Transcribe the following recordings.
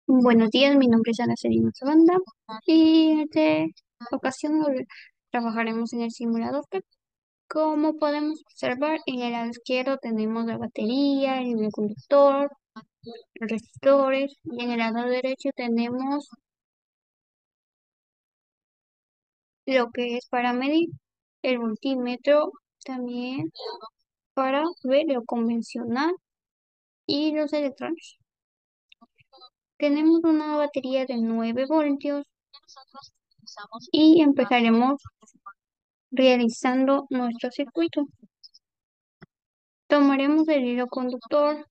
Buenos días, mi nombre es Ana Celina Sabanda y en esta ocasión trabajaremos en el simulador que, como podemos observar, en el lado izquierdo tenemos la batería, el hilo conductor, los resistores y en el lado derecho tenemos lo que es para medir el voltímetro, también para ver lo convencional y los electrones. Tenemos una batería de 9 voltios y empezaremos realizando nuestro circuito. Tomaremos el hilo conductor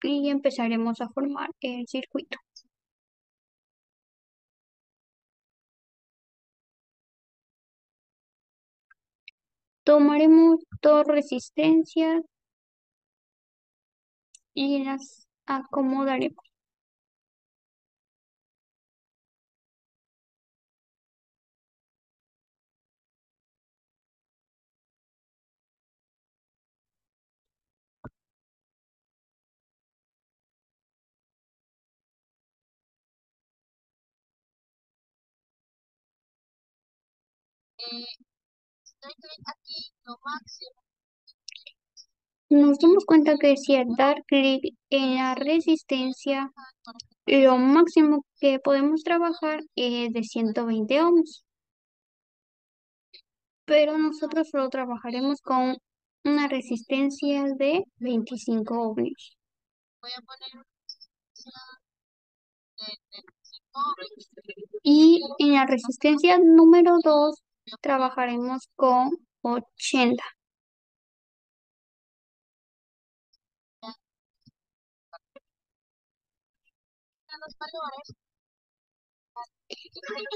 y empezaremos a formar el circuito. Tomaremos dos resistencias y las acomodaremos. Nos damos cuenta que si al dar clic en la resistencia, lo máximo que podemos trabajar es de 120 ohms, pero nosotros solo trabajaremos con una resistencia de 25 ohms. Y en la resistencia número 2 trabajaremos con 80.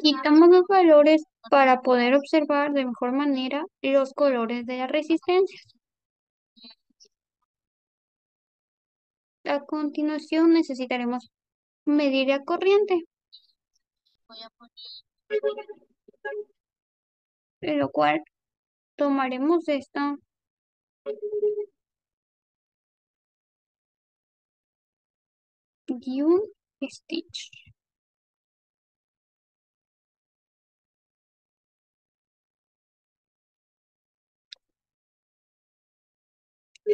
Quitamos los valores para poder observar de mejor manera los colores de las resistencias. A continuación necesitaremos medir la corriente, de lo cual tomaremos esta y un stitch.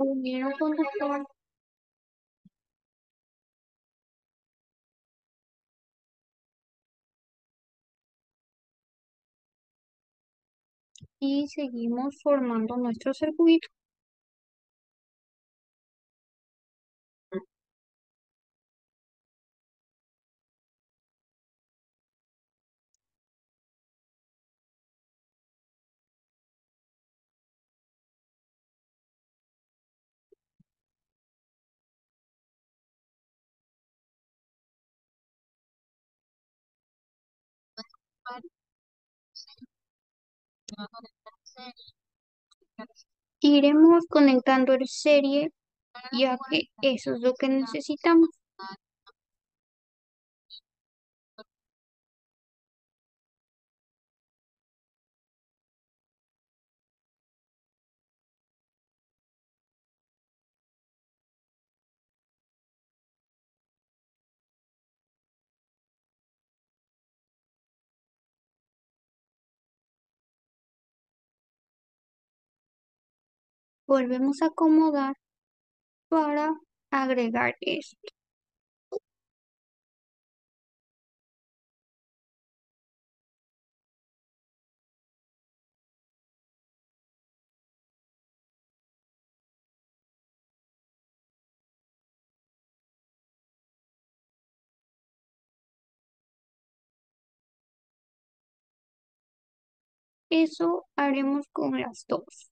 Unir un conductor y seguimos formando nuestro circuito. Iremos conectando en serie, ya que eso es lo que necesitamos. Volvemos a acomodar para agregar esto. Eso haremos con las dos.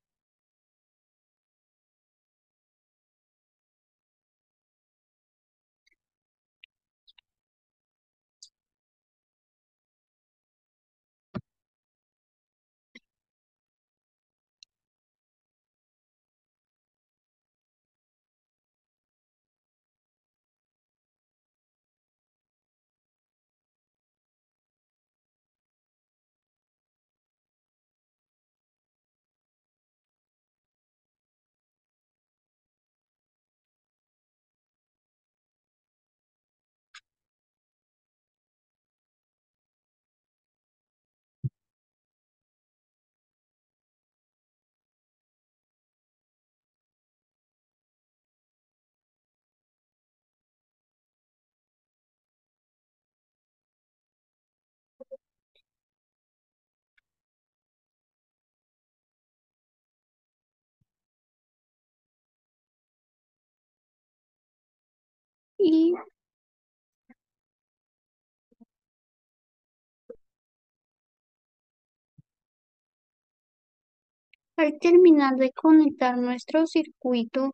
Y al terminar de conectar nuestro circuito,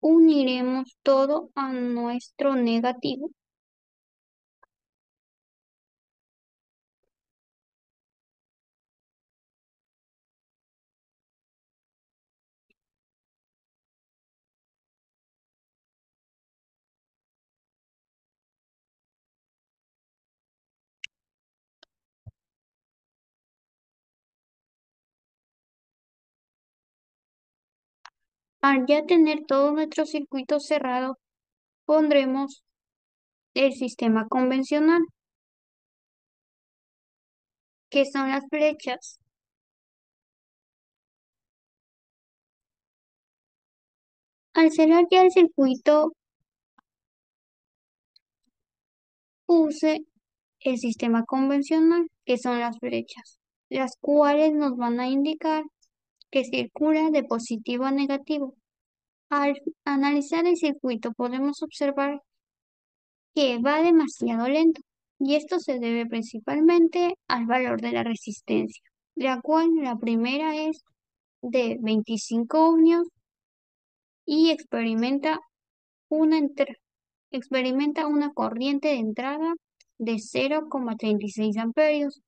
uniremos todo a nuestro negativo. Al ya tener todo nuestro circuito cerrado, pondremos el sistema convencional, que son las flechas. Al cerrar ya el circuito, puse el sistema convencional, que son las flechas, las cuales nos van a indicar que circula de positivo a negativo. Al analizar el circuito podemos observar que va demasiado lento y esto se debe principalmente al valor de la resistencia, la cual la primera es de 25 ohmios y experimenta una corriente de entrada de 0,36 amperios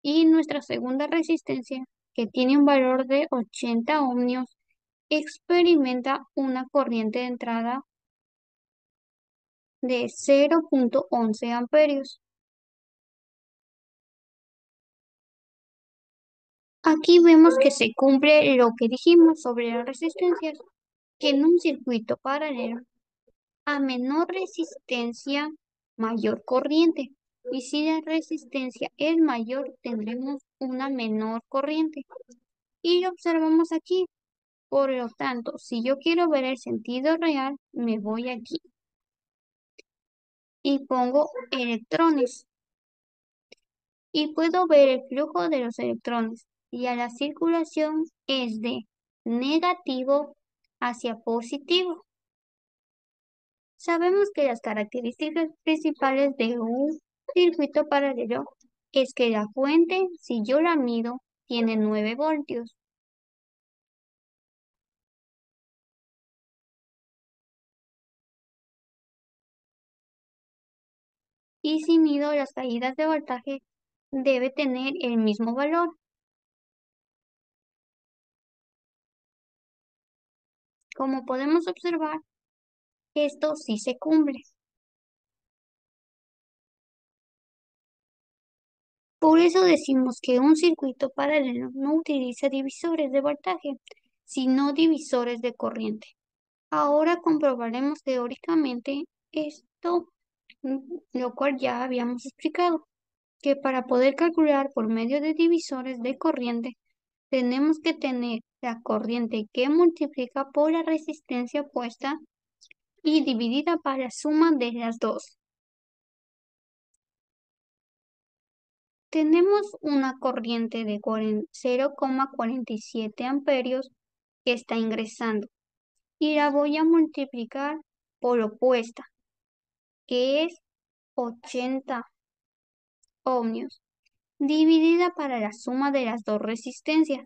y nuestra segunda resistencia, que tiene un valor de 80 ohmios, experimenta una corriente de entrada de 0,11 amperios. Aquí vemos que se cumple lo que dijimos sobre las resistencias, que en un circuito paralelo, a menor resistencia, mayor corriente. Y si la resistencia es mayor, tendremos una menor corriente. Y lo observamos aquí. Por lo tanto, si yo quiero ver el sentido real, me voy aquí y pongo electrones. Y puedo ver el flujo de los electrones. Y a la circulación es de negativo hacia positivo. Sabemos que las características principales de un circuito paralelo es que la fuente, si yo la mido, tiene 9 voltios. Y si mido las caídas de voltaje, debe tener el mismo valor. Como podemos observar, esto sí se cumple. Por eso decimos que un circuito paralelo no utiliza divisores de voltaje, sino divisores de corriente. Ahora comprobaremos teóricamente esto, lo cual ya habíamos explicado, que para poder calcular por medio de divisores de corriente, tenemos que tener la corriente que multiplica por la resistencia opuesta y dividida para la suma de las dos. Tenemos una corriente de 0,47 amperios que está ingresando y la voy a multiplicar por opuesta, que es 80 ohmios, dividida para la suma de las dos resistencias,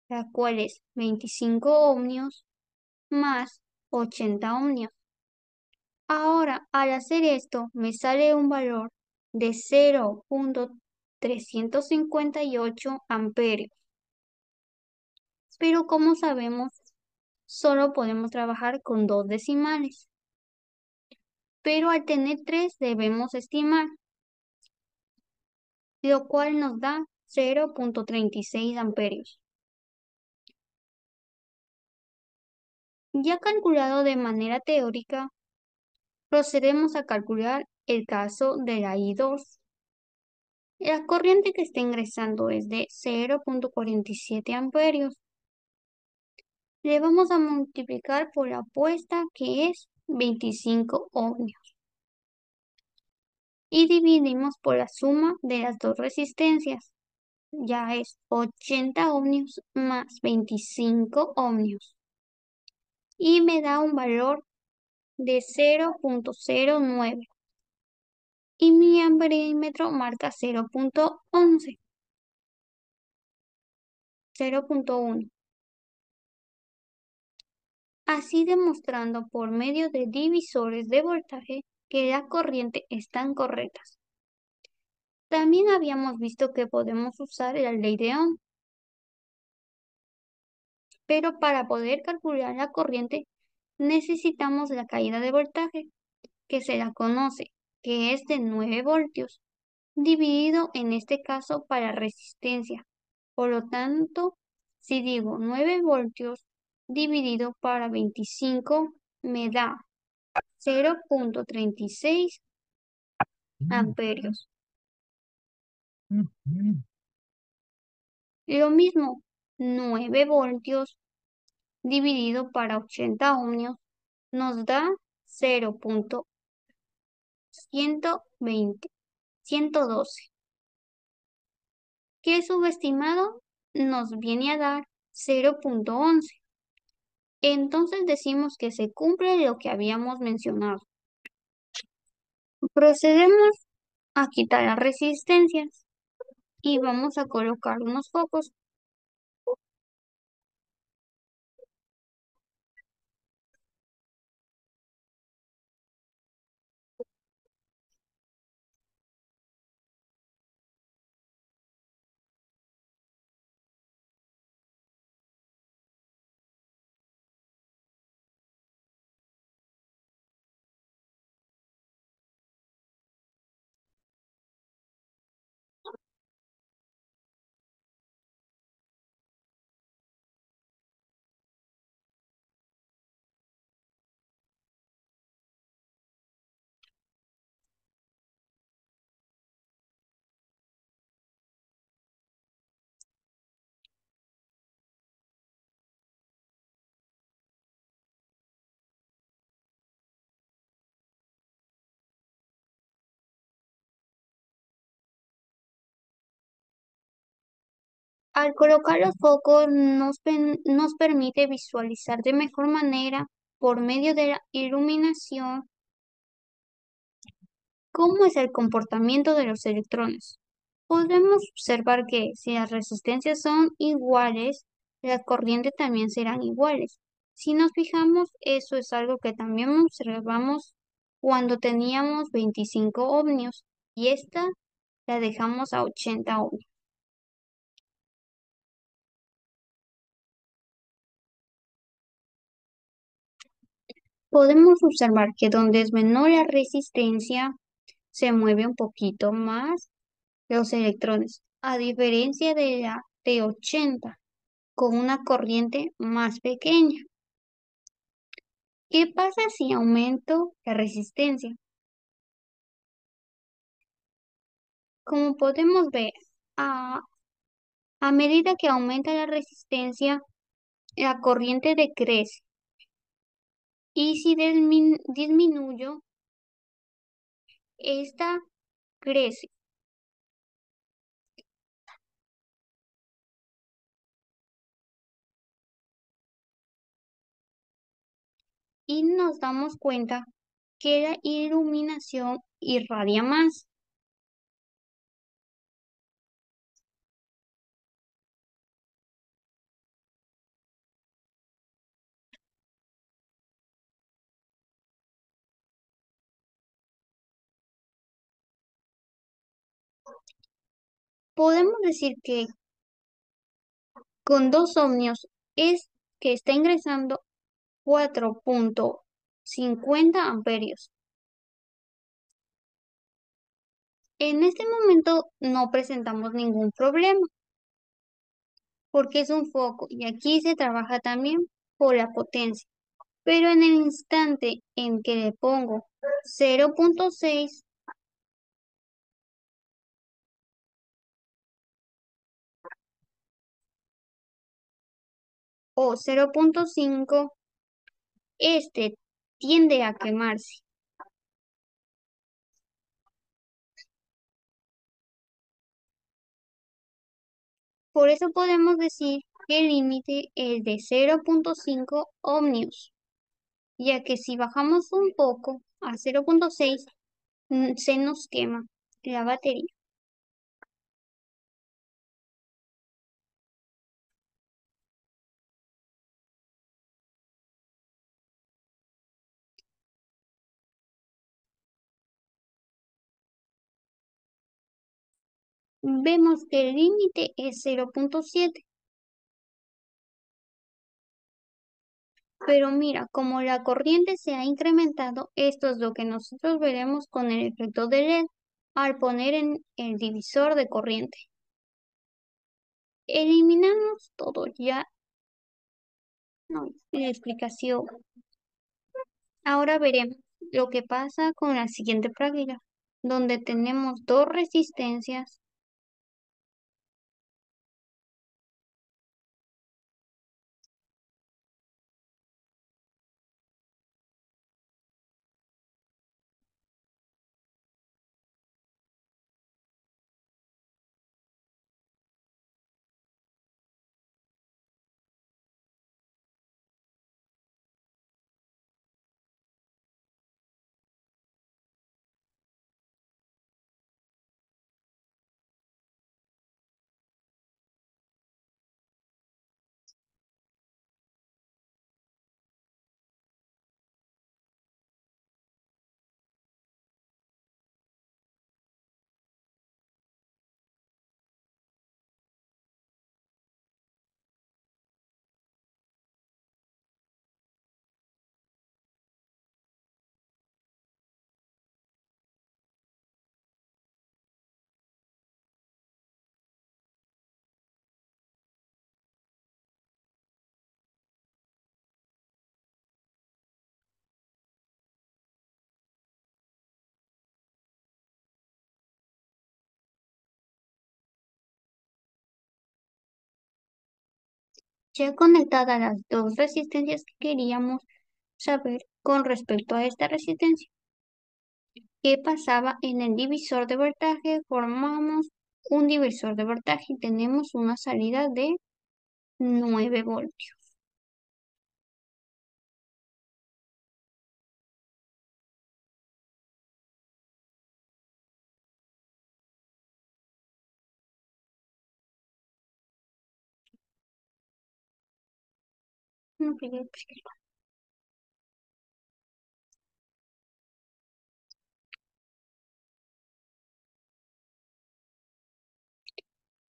la cual es 25 ohmios más 80 ohmios. Ahora, al hacer esto, me sale un valor de 0,358 amperios. Pero como sabemos, solo podemos trabajar con dos decimales. Pero al tener tres debemos estimar, lo cual nos da 0,36 amperios. Ya calculado de manera teórica, procedemos a calcular el caso de la I2. La corriente que está ingresando es de 0,47 amperios. Le vamos a multiplicar por la apuesta que es 25 ohmios. y dividimos por la suma de las dos resistencias. Ya es 80 ohmios más 25 ohmios. Y me da un valor de 0,09. Y mi amperímetro marca 0,11, 0,1. Así demostrando por medio de divisores de voltaje que la corriente están correctas. También habíamos visto que podemos usar la ley de Ohm, pero para poder calcular la corriente necesitamos la caída de voltaje, que se la conoce, que es de 9 voltios, dividido en este caso para resistencia. Por lo tanto, si digo 9 voltios dividido para 25 me da 0,36 amperios. Lo mismo, 9 voltios dividido para 80 ohmios nos da 0,120, 112, que subestimado nos viene a dar 0,11. Entonces decimos que se cumple lo que habíamos mencionado. Procedemos a quitar las resistencias y vamos a colocar unos focos. Al colocar los focos nos permite visualizar de mejor manera por medio de la iluminación cómo es el comportamiento de los electrones. Podemos observar que si las resistencias son iguales, las corrientes también serán iguales. Si nos fijamos, eso es algo que también observamos cuando teníamos 25 ohmios y esta la dejamos a 80 ohmios. Podemos observar que donde es menor la resistencia, se mueve un poquito más los electrones, a diferencia de la de 80, con una corriente más pequeña. ¿Qué pasa si aumento la resistencia? Como podemos ver, a, a medida que aumenta la resistencia, la corriente decrece. Y si disminuyo, esta crece. Y nos damos cuenta que la iluminación irradia más. Podemos decir que con 2 ohmios es que está ingresando 4,50 amperios. En este momento no presentamos ningún problema porque es un foco y aquí se trabaja también por la potencia. Pero en el instante en que le pongo 0,6 o 0,5, este tiende a quemarse. Por eso podemos decir que el límite es de 0,5 ohmios, ya que si bajamos un poco a 0,6, se nos quema la batería. Vemos que el límite es 0,7. Pero mira, como la corriente se ha incrementado, esto es lo que nosotros veremos con el efecto de LED al poner en el divisor de corriente. Eliminamos todo ya, no, la explicación. Ahora veremos lo que pasa con la siguiente práctica, donde tenemos dos resistencias. Ya conectadas las dos resistencias que queríamos saber con respecto a esta resistencia, ¿qué pasaba en el divisor de voltaje? Formamos un divisor de voltaje y tenemos una salida de 9 voltios. No,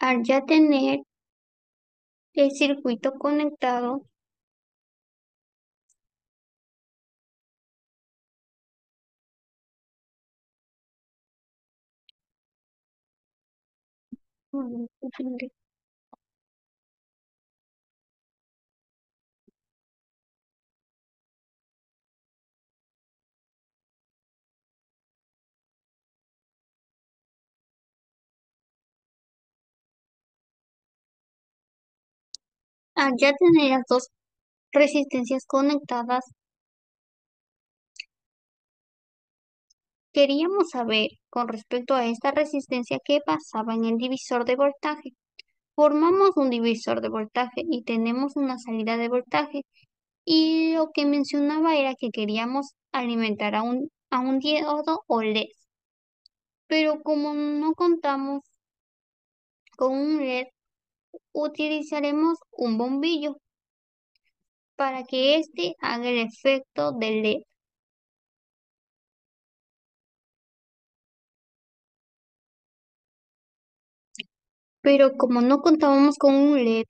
al ya tener el circuito conectado, al ya tener las dos resistencias conectadas, queríamos saber con respecto a esta resistencia qué pasaba en el divisor de voltaje. Formamos un divisor de voltaje y tenemos una salida de voltaje. Y lo que mencionaba era que queríamos alimentar a un diodo o LED. Pero como no contamos con un LED, utilizaremos un bombillo para que éste haga el efecto del LED. Pero como no contábamos con un LED,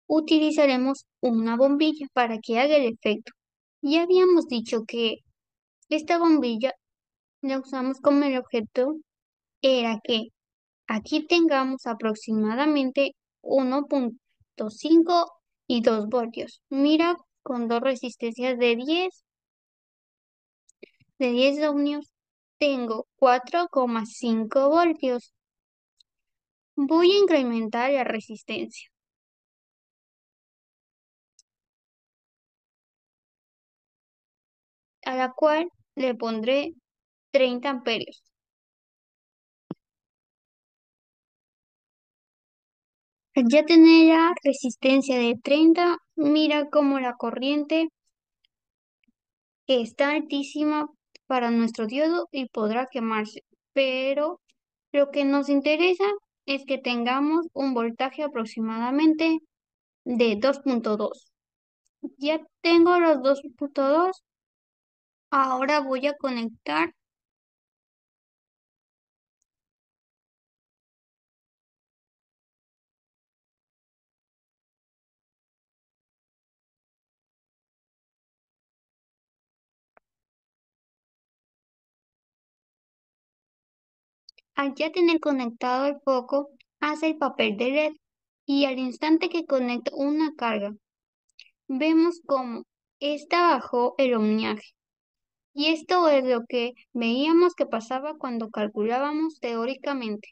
utilizaremos una bombilla para que haga el efecto. Ya habíamos dicho que esta bombilla la usamos como el objeto era que aquí tengamos aproximadamente 1,5 y 2 voltios. Mira, con dos resistencias de diez ohmios, tengo 4,5 voltios. Voy a incrementar la resistencia, a la cual le pondré 30 amperios. Al ya tener la resistencia de 30, mira cómo la corriente está altísima para nuestro diodo y podrá quemarse. Pero lo que nos interesa es que tengamos un voltaje aproximadamente de 2,2. Ya tengo los 2,2. Ahora voy a conectar. Al ya tener conectado el foco, hace el papel de LED y al instante que conecto una carga, vemos cómo esta bajó el ohmiaje. Y esto es lo que veíamos que pasaba cuando calculábamos teóricamente.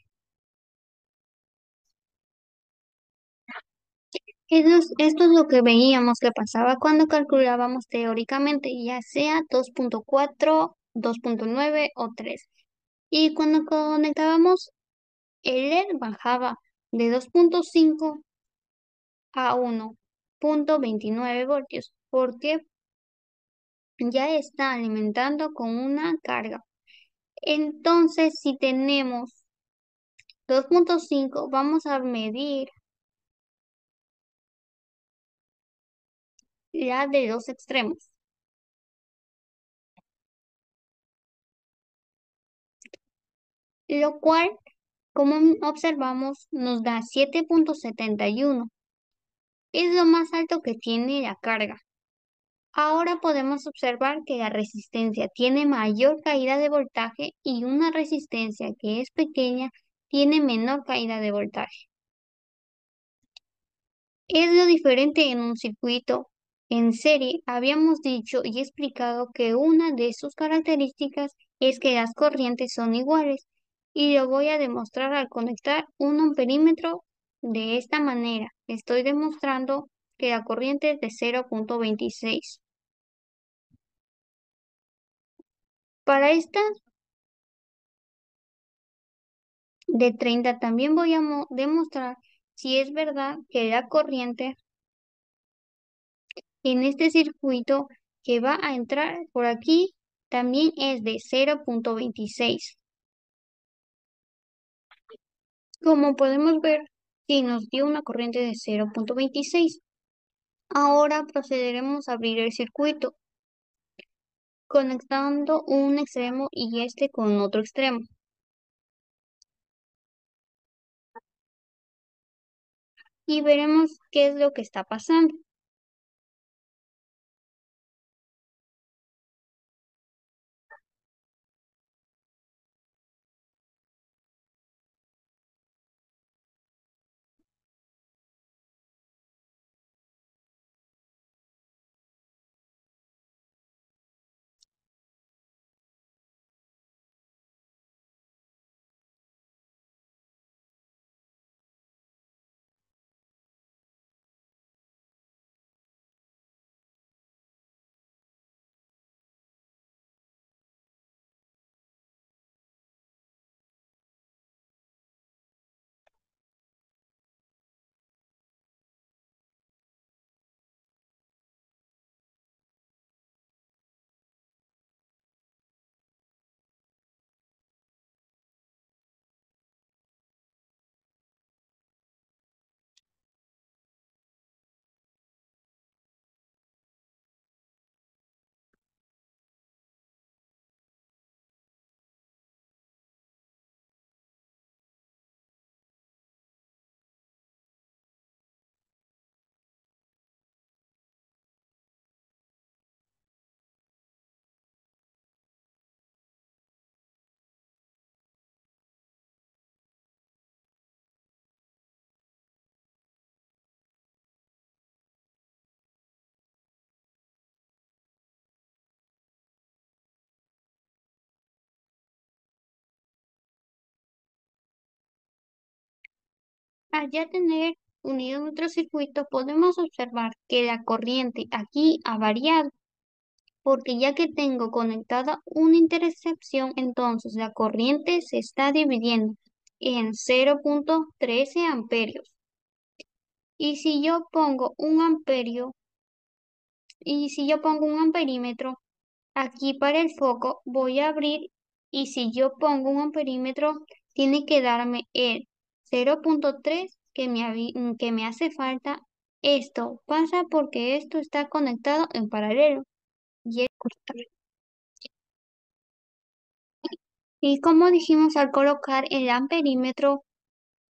Esto es lo que veíamos que pasaba cuando calculábamos teóricamente, ya sea 2,4, 2,9 o 3. Y cuando conectábamos, el LED bajaba de 2,5 a 1,29 voltios, porque ya está alimentando con una carga. Entonces, si tenemos 2,5, vamos a medir la de los extremos, lo cual, como observamos, nos da 7,71. Es lo más alto que tiene la carga. Ahora podemos observar que la resistencia tiene mayor caída de voltaje y una resistencia que es pequeña tiene menor caída de voltaje. Es lo diferente en un circuito. En serie habíamos dicho y explicado que una de sus características es que las corrientes son iguales y lo voy a demostrar al conectar un amperímetro de esta manera. Estoy demostrando que la corriente es de 0,26. Para esta de 30 también voy a demostrar si es verdad que la corriente en este circuito que va a entrar por aquí también es de 0,26. Como podemos ver, si nos dio una corriente de 0,26. Ahora procederemos a abrir el circuito, conectando un extremo y este con otro extremo. Y veremos qué es lo que está pasando. Al ya tener unido nuestro circuito, podemos observar que la corriente aquí ha variado, porque ya que tengo conectada una intercepción, entonces la corriente se está dividiendo en 0,13 amperios. Y si yo pongo un amperio, y si yo pongo un amperímetro aquí para el foco, voy a abrir y si yo pongo un amperímetro, tiene que darme el 0.3 que me hace falta. Esto pasa porque esto está conectado en paralelo. Y es cortar. Y como dijimos, al colocar el amperímetro,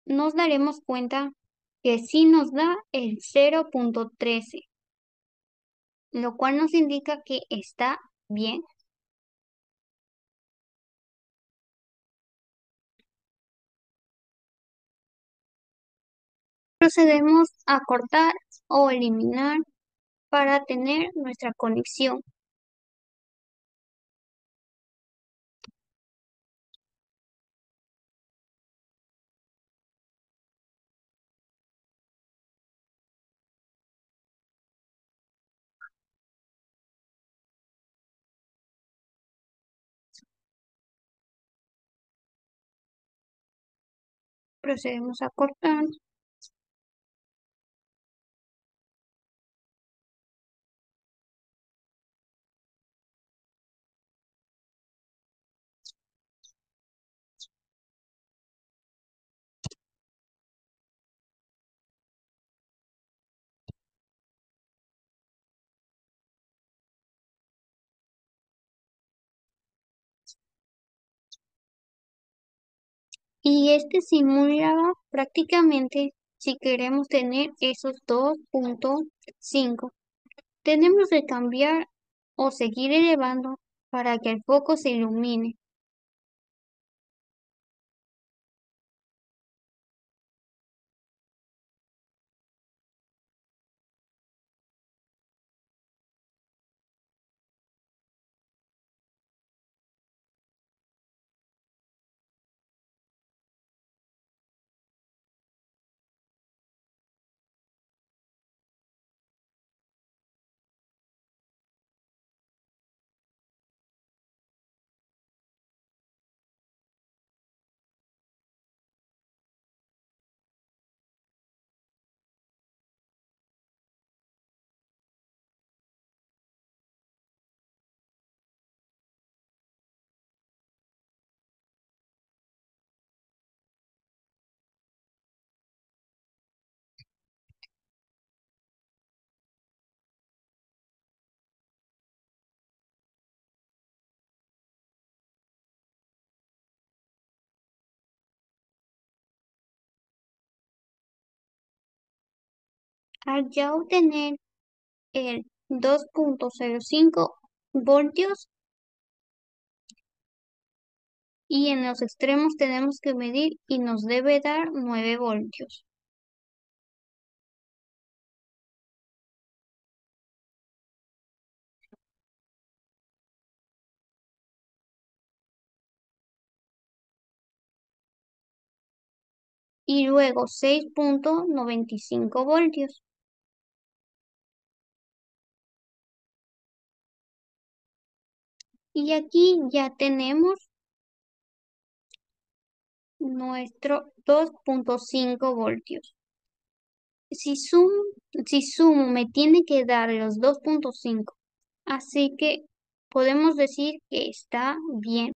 nos daremos cuenta que sí nos da el 0.13, lo cual nos indica que está bien. Procedemos a cortar o eliminar para tener nuestra conexión. Procedemos a cortar y este simula prácticamente si queremos tener esos 2.5. Tenemos que cambiar o seguir elevando para que el foco se ilumine. Al ya obtener el 2.05 voltios y en los extremos tenemos que medir y nos debe dar 9 voltios. Y luego 6.95 voltios. Y aquí ya tenemos nuestro 2.5 voltios. Si Zoom, si Zoom me tiene que dar los 2.5, así que podemos decir que está bien.